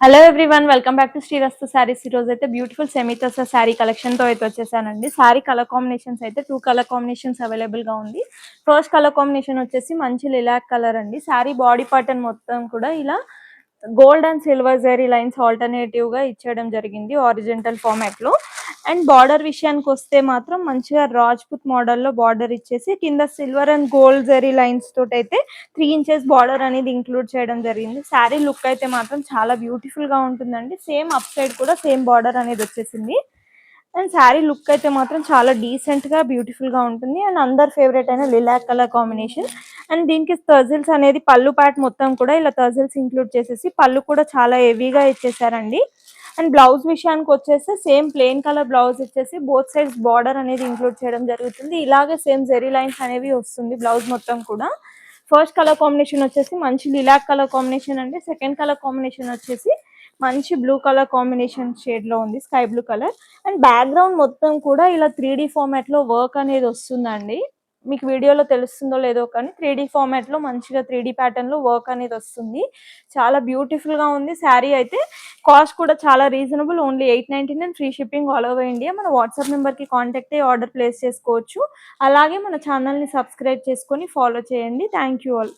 Hello everyone, welcome back to Srirastu Sarees. ఈ రోజు అయితే beautiful semi tussar saree collection తో అయితే వచ్చేసానండి. శారీ కలర్ కాంబినేషన్స్ అయితే 2 కలర్ కాంబినేషన్స్ అవైలబుల్ గా ఉంది. ఫస్ట్ కలర్ కాంబినేషన్ వచ్చేసి మంచి లిలాక్ కలర్ అండి. శారీ బాడీ పార్ట్ మొత్తం కూడా ఇలా gold and silver zari lines alternative గా ఇచ్చేయడం జరిగింది ఆరిజెంటల్ ఫార్మాట్ లో. అండ్ బార్డర్ విషయానికి వస్తే మాత్రం మంచిగా రాజ్పుత్ మోడల్లో బార్డర్ ఇచ్చేసి కింద silver and gold zari lines తోటి అయితే 3 ఇంచెస్ బార్డర్ అనేది ఇంక్లూడ్ చేయడం జరిగింది. శారీ లుక్ అయితే మాత్రం చాలా బ్యూటిఫుల్ గా ఉంటుందండి. సేమ్ అప్ సైడ్ కూడా సేమ్ బార్డర్ అనేది వచ్చేసింది. అండ్ శారీ లుక్ అయితే మాత్రం చాలా డీసెంట్ గా బ్యూటిఫుల్ గా ఉంటుంది. అండ్ అందరు ఫేవరెట్ అయిన లిలాక్ కలర్ కాంబినేషన్. అండ్ దీనికి టర్జిల్స్ అనేది పళ్ళు పార్ట్ మొత్తం కూడా ఇలా టర్జిల్స్ ఇంక్లూడ్ చేసేసి పళ్ళు కూడా చాలా హెవీగా ఇచ్చేసారండి. అండ్ బ్లౌజ్ విషయానికి వచ్చేసి సేమ్ ప్లెయిన్ కలర్ బ్లౌజ్ ఇచ్చేసి బోత్ సైడ్స్ బార్డర్ అనేది ఇంక్లూడ్ చేయడం జరుగుతుంది. ఇలాగే సేమ్ జెరీ లైన్స్ అనేవి వస్తుంది బ్లౌజ్ మొత్తం కూడా. ఫస్ట్ కలర్ కాంబినేషన్ వచ్చేసి మంచి లిలాక్ కలర్ కాంబినేషన్ అండి. సెకండ్ కలర్ కాంబినేషన్ వచ్చేసి మంచి బ్లూ కలర్ కాంబినేషన్ షేడ్ లో ఉంది, sky blue colour. And background మొత్తం కూడా ఇలా 3D ఫార్మాట్ లో వర్క్ అనేది వస్తుందండి. మీకు వీడియోలో తెలుస్తుందో లేదో కానీ 3D ఫార్మాట్ లో మంచిగా 3D ప్యాటర్న్ లో వర్క్ అనేది వస్తుంది. చాలా బ్యూటిఫుల్ గా ఉంది శారీ అయితే. కాస్ట్ కూడా చాలా reasonable, only 899 free shipping all over India. మన వాట్సాప్ నెంబర్ కి కాంటాక్ట్ అయ్యి ఆర్డర్ ప్లేస్ చేసుకోవచ్చు. అలాగే మన ఛానల్ ని సబ్స్క్రైబ్ చేసుకొని ఫాలో చేయండి. Thank you all.